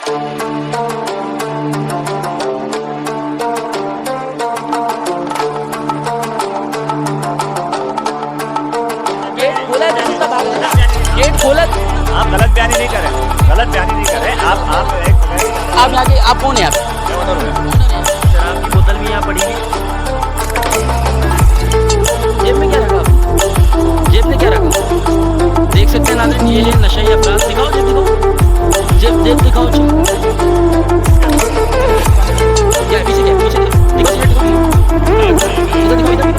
Gate खोला है तो भाग लेना। गेट खोला। आप गलत बयानी नहीं करें, गलत बयानी नहीं करें। आप एक आप यहाँ के आप कौन है आप? शराब की बोतल भी यहाँ पड़ी है। जेब में क्या रखा आपने? जेब में क्या रखा? देख सकते हैं नाज़रीन, ये है नशाई अफराद। दिखाओ जेब, दिखाओ जेब, जेब दिखाओ। क्या है? पीछे क्या है? पीछे क्या है? दिखाओ सिगरेट, दिखाओ इधर, दिखाओ इधर।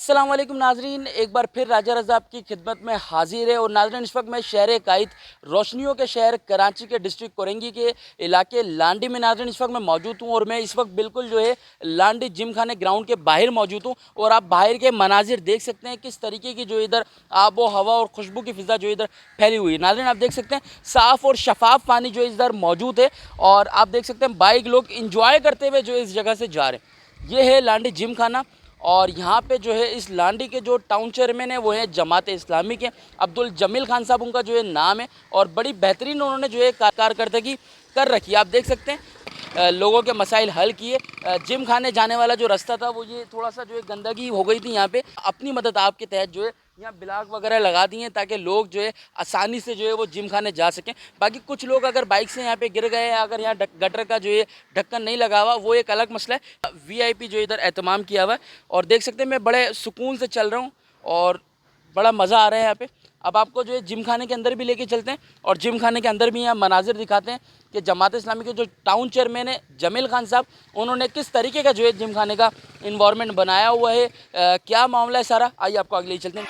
अस्सलाम वालेकुम नाजरीन, एक बार फिर राजा रज़ा आपकी खिदमत में हाजिर है। और नाजरीन, इस वक्त मैं शहर कायद, रोशनियों के शहर कराची के डिस्ट्रिक्ट कोरंगी के इलाके लांडी में नाजरीन इस वक्त मैं मौजूद हूँ। और मैं इस वक्त बिल्कुल जो है लांडी जिम खाने ग्राउंड के बाहर मौजूद हूँ। और आप बाहर के मनाजिर देख सकते हैं किस तरीके की जो इधर आबो हवा और खुशबू की फ़िज़ा जो इधर फैली हुई है। नाजरीन, आप देख सकते हैं साफ़ और शफाफ पानी जो इधर मौजूद है। और आप देख सकते हैं बाइक लोग इंजॉय करते हुए जो इस जगह से जा रहे हैं। ये है लांडी जिम खाना। और यहाँ पे जो है इस लांडी के जो टाउन चेयरमैन है वो है जमात इस्लामी के अब्दुल जमील खान साहब, उनका जो है नाम है। और बड़ी बेहतरीन उन्होंने जो है कारकर्दगी कर रखी है। आप देख सकते हैं लोगों के मसाइल हल किए। जिम खाने जाने वाला जो रास्ता था वो ये थोड़ा सा जो है गंदगी हो गई थी यहाँ पे। अपनी मदद आपके तहत जो है यहाँ ब्लॉक वगैरह लगा दिए हैं ताकि लोग जो है आसानी से जो है वो जिम खाने जा सकें। बाकी कुछ लोग अगर बाइक से यहाँ पे गिर गए या अगर यहाँ गटर का जो है ढक्कन नहीं लगा हुआ वो एक अलग मसला है। वीआईपी जो इधर एहतमाम किया हुआ है। और देख सकते हैं मैं बड़े सुकून से चल रहा हूँ और बड़ा मज़ा आ रहा है यहाँ पे। अब आपको जो है जिम खाने के अंदर भी लेके चलते हैं और जिम खाने के अंदर भी यहाँ मनाजिर दिखाते हैं कि जमात इस्लामी के जो टाउन चेयरमैन है जमील खान साहब, उन्होंने किस तरीके का जो है जिम खाने का इन्वायरमेंट बनाया हुआ है। क्या मामला है सारा, आइए आपको अगले ही चलते हैं।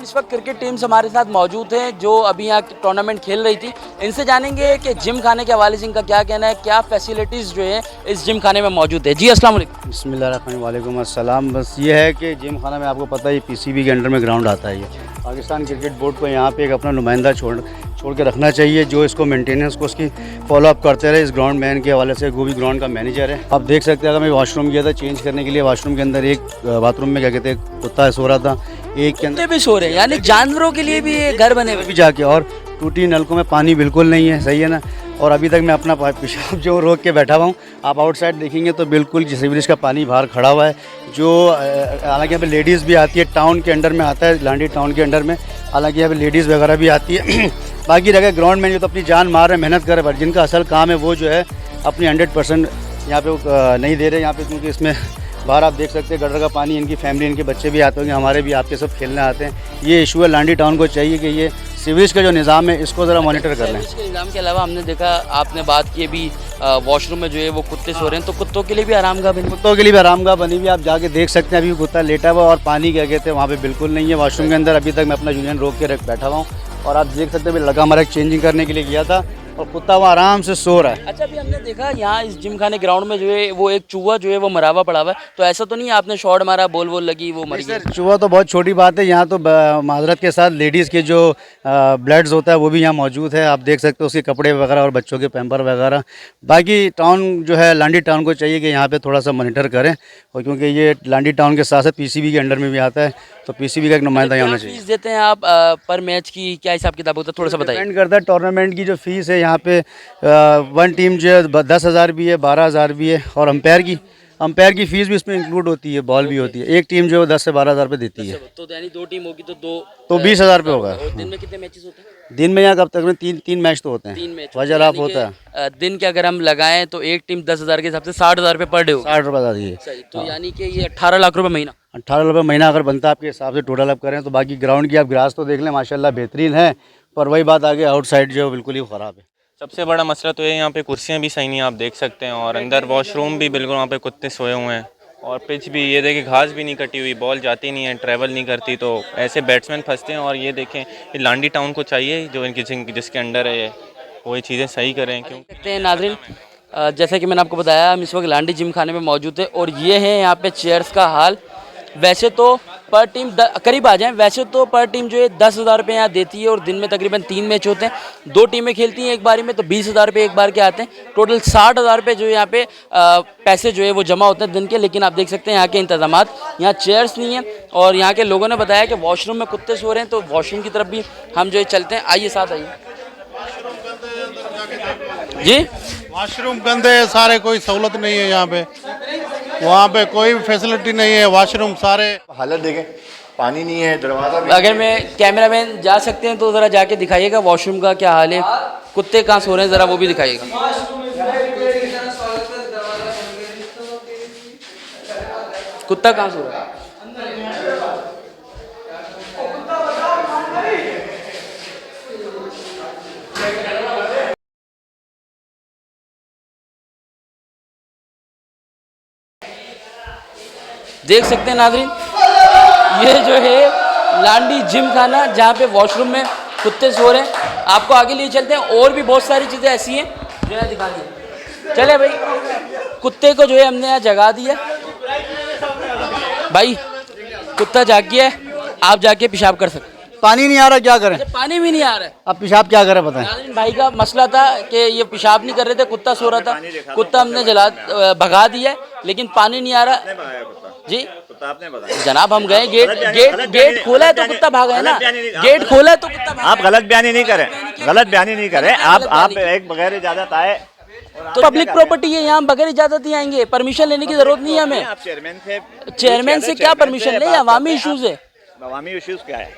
इस वक्त क्रिकेट टीम्स हमारे साथ मौजूद हैं जो अभी यहाँ टूर्नामेंट खेल रही थी। इनसे जानेंगे कि जिम खाने के हवाले से इनका क्या कहना है, क्या फैसिलिटीज़ जो है इस जिम खाने में मौजूद है। जी अस्सलाम वालेकुम। बिस्मिल्लाहिर्रहमानिर्रहीम। अस्सलाम। बस ये है कि जिम खाना में आपको पता है पीसीबी के अंडर में ग्राउंड आता है। ये पाकिस्तान क्रिकेट बोर्ड को यहाँ पे एक अपना नुमाइंदा छोड़ के रखना चाहिए जो इसको मेंटेनेंस को उसकी फॉलोअप करते रहे। इस ग्राउंड मैन के हवाले से वो भी ग्राउंड का मैनेजर है। आप देख सकते हैं अगर मैं वॉशरूम गया था चेंज करने के लिए, वॉशरूम के अंदर एक बाथरूम में क्या कहते हैं कुत्ता सो रहा था, एक के अंदर भी सो रहे हैं, यानी जानवरों के लिए भी ये घर बने हुए भी जाके। और टूटी नलकों में पानी बिल्कुल नहीं है, सही है ना। और अभी तक मैं अपना पेशाब जो रोक के बैठा हुआ हूँ। आप आउटसाइड देखेंगे तो बिल्कुल सीवरेज का पानी बाहर खड़ा हुआ है। जो हालांकि यहाँ पे लेडीज़ भी आती है, टाउन के अंडर में आता है, लांडी टाउन के अंडर में। हालांकि यहाँ पे लेडीज़ वगैरह भी आती है। बाकी रह ग्राउंड में जो तो अपनी जान मार रहे हैं, मेहनत कर रहे हैं, जिनका असल काम है वो जो है अपनी 100% यहाँ पे नहीं दे रहे यहाँ पे। क्योंकि इसमें बाहर आप देख सकते हैं गटर का पानी, इनकी फैमिली, इनके बच्चे भी आते होंगे, हमारे भी आपके सब खेलने आते हैं। ये इशू है लांडी टाउन को चाहिए कि ये सीवरेज का जो निज़ाम है इसको ज़रा मॉनिटर कर लें। सीवरेज के निज़ाम के अलावा हमने देखा, आपने बात की अभी वॉशरूम में जो है वो कुत्ते सो रहे हैं, तो कुत्तों के लिए भी आरामगाह बनी, कुत्तों के लिए भी आरामगाह बनी हुई। आप जाके देख सकते हैं अभी कुत्ता लेटा हुआ और पानी क्या कहते हैं वहाँ पे बिल्कुल नहीं है वॉशरूम के अंदर। अभी तक मैं अपना यूनियन रोक के बैठा हुआ हूँ और आप देख सकते हैं लगा हमारा चेंजिंग करने के लिए गया था और कुत्ता वहाँ आराम से सो रहा है। अच्छा, अभी हमने देखा यहाँ इस जिम खाने ग्राउंड में जो है वो एक चूहा जो है वो मरा हुआ पड़ा हुआ है, तो ऐसा तो नहीं है आपने शॉट मारा, बोल लगी वो मर गया? चूहा तो बहुत छोटी बात है। यहाँ तो माजरत के साथ लेडीज़ के जो ब्लड्स होता है वो भी यहाँ मौजूद है। आप देख सकते हो उसके कपड़े वगैरह और बच्चों के पैम्पर वगैरह। बाकी टाउन जो है लांडी टाउन को चाहिए कि यहाँ पे थोड़ा सा मॉनिटर करें। और क्योंकि ये लांडी टाउन के साथ साथ पीसीबी के अंडर में भी आता है, तो पीसीबी का एक नुमाइंदा यहाँ होना चाहिए। फीस देते हैं आप पर मैच की, क्या हिसाब किताब होता है, थोड़ा सा बताइए। डिपेंड करता है टूर्नामेंट की जो फीस है यहाँ पे। वन टीम जो है 10,000 भी है, 12,000 भी है। और अंपायर की फ़ीस भी इसमें इंक्लूड होती है, बॉल भी होती है। एक टीम जो है 10 से 12,000 रुपये देती है। तो यानी 2 टीम होगी तो 20,000 रुपये होगा। और दिन में कितने मैचेस होते हैं? दिन में यहाँ कब तक में तीन मैच तो होते हैं, 3 मैच वजह आप होता है। दिन के अगर हम लगाएं तो एक टीम 10,000 के हिसाब से 60,000 रुपये पर डे हो। 60 रुपये आती है। सही, तो यानी कि ये 18 लाख रुपये महीना। 18 रुपये महीना अगर बनता है आपके हिसाब से टोटल अप करें तो। बाकी ग्राउंड की आप ग्रास तो देख लें, माशाल्लाह बेहतरीन है। पर वही बात आगे आउटसाइड जो है बिल्कुल ही ख़राब है। सबसे बड़ा मसला तो ये यहाँ पे कुर्सियाँ भी सही नहीं आप देख सकते हैं। और अंदर वॉशरूम भी बिल्कुल वहाँ पे कुत्ते सोए हुए हैं। और पिच भी ये देखें घास भी नहीं कटी हुई, बॉल जाती नहीं है, ट्रैवल नहीं करती, तो ऐसे बैट्समैन फंसते हैं। और ये देखें ये लांडी टाउन को चाहिए जो इनकी जिसके अंडर है वो ये चीज़ें सही करें। क्यों देखते हैं नाज़रीन, जैसा कि मैंने आपको बताया हम इस वक्त लांडी जिम खाने में मौजूद है और ये है यहाँ पे चेयर्स का हाल। वैसे तो पर टीम करीब आ जाएं, वैसे तो पर टीम जो है 10,000 रुपये यहाँ देती है और दिन में तकरीबन 3 मैच होते हैं। 2 टीमें खेलती हैं एक बारी में, तो 20,000 रुपये एक बार के आते हैं। टोटल 60,000 रुपये जो है यहाँ पे पैसे जो है वो जमा होते हैं दिन के। लेकिन आप देख सकते हैं यहाँ के इंतजामात, यहाँ चेयर्स नहीं है और यहाँ के लोगों ने बताया कि वॉशरूम में कुत्ते सो रहे हैं, तो वॉशरूम की तरफ भी हम जो है चलते हैं। आइए साथ आइए जी। वॉशरूम गंदे है सारे, कोई सहूलत नहीं है यहाँ पे, वहाँ पे कोई फैसिलिटी नहीं है, वॉशरूम सारे। हालत देखें, पानी नहीं है, दरवाज़ा भी अगर मैं कैमरामैन जा सकते हैं तो ज़रा जाके दिखाइएगा वॉशरूम का क्या हाल है, कुत्ते कहाँ सो रहे हैं ज़रा वो भी दिखाइएगा। कुत्ता कहाँ सो रहा है? देख सकते हैं नाज़रीन, ये जो है लांडी जिम खाना जहाँ पे वॉशरूम में कुत्ते सो रहे हैं। आपको आगे लिए चलते हैं, और भी बहुत सारी चीज़ें ऐसी हैं जो है दिखा दी। चले भाई, कुत्ते को जो है हमने यहाँ जगा दिया। भाई कुत्ता जाग गया है, आप जाके पेशाब कर सकते हैं। पानी नहीं आ रहा, क्या करें? पानी भी नहीं आ रहा है। अब पेशाब क्या करें बताएं? नाज़रीन भाई का मसला था कि ये पेशाब नहीं कर रहे थे, कुत्ता सो रहा था, कुत्ता हमने भगा दिया है, लेकिन पानी नहीं आ रहा जी। आपने बताया जनाब हम गए, गेट खोला है तो कुत्ता भागा है ना, गेट खोला है तो कुत्ता भागा। आप गलत बयानी नहीं करें, गलत बयानी नहीं करें। आप एक बगैर इजाजत आए तो पब्लिक प्रॉपर्टी है, यहाँ बगैर इजाजत ही आएंगे, परमिशन लेने की जरूरत नहीं है हमें। आप चेयरमैन से क्या परमिशन ले, अवामी इश्यूज है। अवामी इश्यूज क्या है?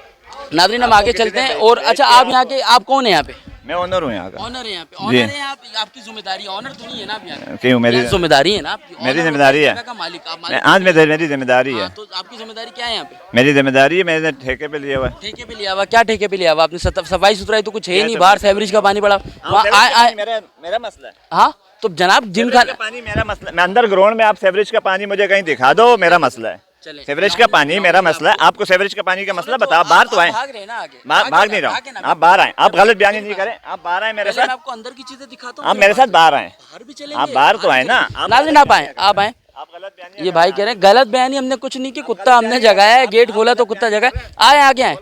नाज़रीन हम आगे चलते हैं। और अच्छा, आप यहाँ के, आप कौन है यहाँ पे? मैं ऑनर हूँ यहाँ का। ऑनर है यहाँ पे, ऑनर है आप, आपकी जिम्मेदारी, ऑनर तो नहीं है ना आप यहाँ? क्यों? मेरी जिम्मेदारी है ना आपकी, मेरी जिम्मेदारी है। का मालिक आप आज मेरी जिम्मेदारी है। तो आपकी जिम्मेदारी क्या है यहाँ पे? मेरी जिम्मेदारी है, मैंने ठेके पे लिया हुआ है। ठेके पे लिया हुआ? क्या ठेके पे लिया हुआ आपने? सफाई सुथराई तो कुछ है ही नहीं, बाहर सेवरेज का पानी पड़ा। मेरा मसला है। हाँ तो जनाब जिम खाना पानी मेरा मसला, मैं अंदर ग्राउंड में आप सेवरेज का पानी मुझे कहीं दिखा दो, मेरा मसला है। सेवरेज का पानी मेरा मसला है, आपको सेवरेज का पानी का मसला बताओ। बाहर तो आए, भाग नहीं रहा, आप बाहर आए, आप गलत बयानी नहीं करें, आप बाहर आए मेरे साथ। आपको अंदर की चीजें दिखाता हूँ, आप मेरे साथ बाहर आए, आप बाहर तो आए ना। नाज़रीन आप आए, आप आए। ये भाई कह रहे हैं गलत बयानी हमने कुछ नहीं की, कुत्ता हमने जगाया है, गेट खोला तो कुत्ता जगा। आए आगे आए,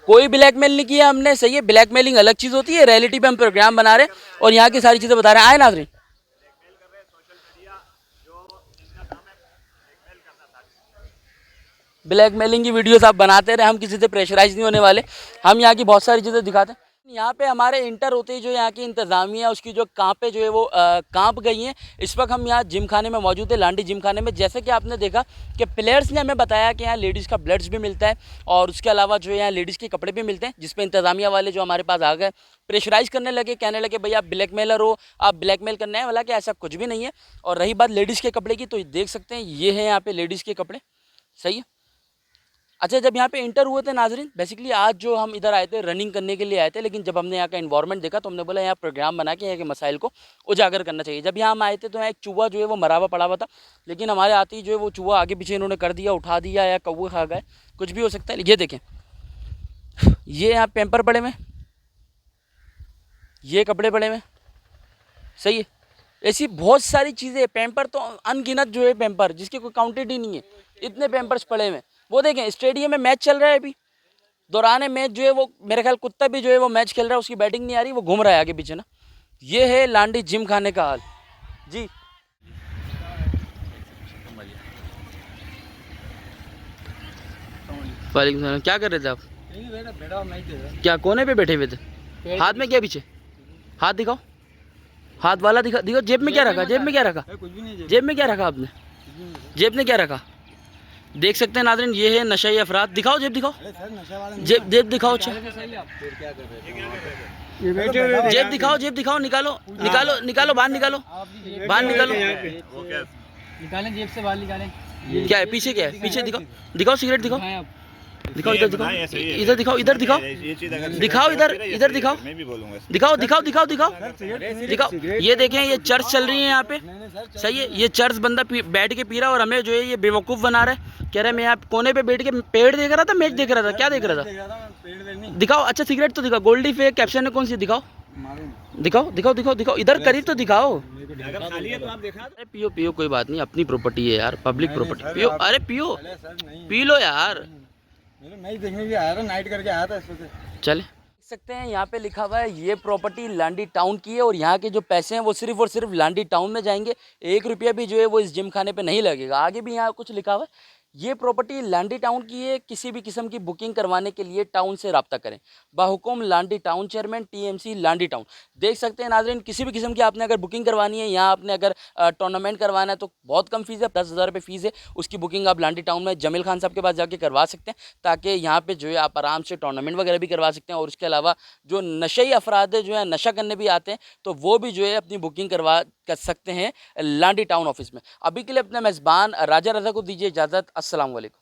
कोई ब्लैकमेल नहीं किया हमने, सही है। ब्लैकमेलिंग अलग चीज होती है, रियलिटी पे हम प्रोग्राम बना रहे हैं और यहाँ की सारी चीजें बता रहे हैं। आए नाज़रीन, ब्लैकमेलिंग की वीडियोस आप बनाते रहे, हम किसी से प्रेशराइज नहीं होने वाले, हम यहाँ की बहुत सारी चीज़ें दिखाते हैं। यहाँ पे हमारे इंटर होते ही जो यहाँ की इंतज़ामिया उसकी जो कांपे जो है वो कांप गई हैं। इस वक्त हम यहाँ जिम खाने में मौजूद है, लांडी जिम खाने में। जैसे कि आपने देखा कि प्लेयर्स ने हमें बताया कि यहाँ लेडीज़ का ब्लड्स भी मिलता है और उसके अलावा जो है यहाँ लेडीज़ के कपड़े भी मिलते हैं, जिस पे इंतज़ामिया वाले जो हमारे पास आ गए प्रेशराइज़ करने लगे, कहने लगे भाई आप ब्लैकमेलर हो, आप ब्लैकमेल करना है वाला, कि ऐसा कुछ भी नहीं है। और रही बात लेडीज़ के कपड़े की, तो देख सकते हैं ये है यहाँ पे लेडीज़ के कपड़े, सही है। अच्छा, जब यहाँ पे इंटर हुए थे नाज़रीन, बेसिकली आज जो हम इधर आए थे रनिंग करने के लिए आए थे, लेकिन जब हमने यहाँ का इन्वायरमेंट देखा तो हमने बोला यहाँ प्रोग्राम बना के यहाँ के मसाइल को उजागर करना चाहिए। जब यहाँ हम आए थे तो यहाँ एक चूहा जो है वो मरा हुआ पड़ा हुआ था, लेकिन हमारे आते ही जो है वो चूहा आगे पीछे इन्होंने कर दिया, उठा दिया या कौवे खा गए, कुछ भी हो सकता है। ये देखें, ये यहाँ पैम्पर पड़े में, ये कपड़े पड़े में, सही है। ऐसी बहुत सारी चीज़ें, पैम्पर तो अनगिनत जो है पैम्पर, जिसकी कोई काउंटेड ही नहीं है, इतने पैम्पर्स पड़े हुए। वो देखें स्टेडियम में मैच चल रहा है, अभी दौरान मैच जो है वो मेरे ख्याल कुत्ता भी जो है वो मैच खेल रहा है, उसकी बैटिंग नहीं आ रही, वो घूम रहा है आगे पीछे ना। ये है लांडी जिम खाने का हाल जी। वालेकुम सलाम, क्या कर रहे थे आप? क्या कोने पे बैठे हुए थे? हाथ में क्या पीछे? हाथ दिखाओ, हाथ वाला दिखाओ। जेब में क्या रखा? जेब में क्या रखा? जेब में क्या रखा आपने? जेब में क्या रखा? देख सकते हैं नाज़रीन, ये है नशाई अफराद। दिखाओ जेब, दिखाओ जेब दिखाओ, अच्छा जेब दिखाओ, जेब दिखाओ, निकालो निकालो निकालो, बाहर निकालो, बाहर निकालो, निकालें जेब से बाहर निकालें। क्या है पीछे? क्या है पीछे? दिखाओ, दिखाओ सिगरेट दिखाओ, दिखाओ इधर, दिखाओ इधर, दिखाओ इधर, दिखाओ दिखाओ इधर, इधर दिखाओ, दिखाओ दिखाओ दिखाओ दिखाओ दिखाओ। ये देखें, ये चर्च चल रही है यहाँ पे, सही है। ये चर्च बंदा बैठ के पी रहा है और हमें जो है ये बेवकूफ़ बना रहा है, कह रहा है मैं यहाँ कोने पे बैठ के पेड़ देख रहा था, मैच देख रहा था। क्या देख रहा था? दिखाओ, अच्छा सिगरेट तो दिखाओ, गोल्डी फेक कैप्शन है कौन सी, दिखाओ दिखाओ दिखाओ दिखाओ दिखाओ, इधर करीब तो दिखाओ। अरे पियो पियो, कोई बात नहीं, अपनी प्रॉपर्टी है यार, पब्लिक प्रॉपर्टी, पियो, अरे पियो, पी लो यार, नहीं देखने भी आया था, नाइट करके आया था इससे। चले। देख सकते हैं यहाँ पे लिखा हुआ है ये प्रॉपर्टी लांडी टाउन की है और यहाँ के जो पैसे हैं वो सिर्फ और सिर्फ लांडी टाउन में जाएंगे, 1 रुपया भी जो है वो इस जिम खाने पे नहीं लगेगा। आगे भी यहाँ कुछ लिखा हुआ है, ये प्रॉपर्टी लांडी टाउन की है, किसी भी किस्म की बुकिंग करवाने के लिए टाउन से रब्ता करें। बाहुकुम Landi town, chairman TMC Landi town. देख सकते हैं नाज़रीन, किसी भी किस्म की आपने अगर बुकिंग करवानी है, यहाँ आपने अगर टूर्नामेंट करवाना है तो बहुत कम फीस है, 10,000 रुपये फीस है। उसकी बुकिंग आप लांडी टाउन में जमील खान साहब के पास जाके करवा सकते हैं, ताकि यहाँ पे जो है आप आराम से टूर्नामेंट वगैरह भी करवा सकते हैं। और उसके अलावा जो नशेई अफराद जो है नशा करने भी आते हैं तो वो भी जो है अपनी बुकिंग करवा कर सकते हैं लांडी टाउन ऑफिस में। अभी के लिए अपने मेज़बान राजा रज़ा को दीजिए इजाज़त। अस्सलाम वालेकुम।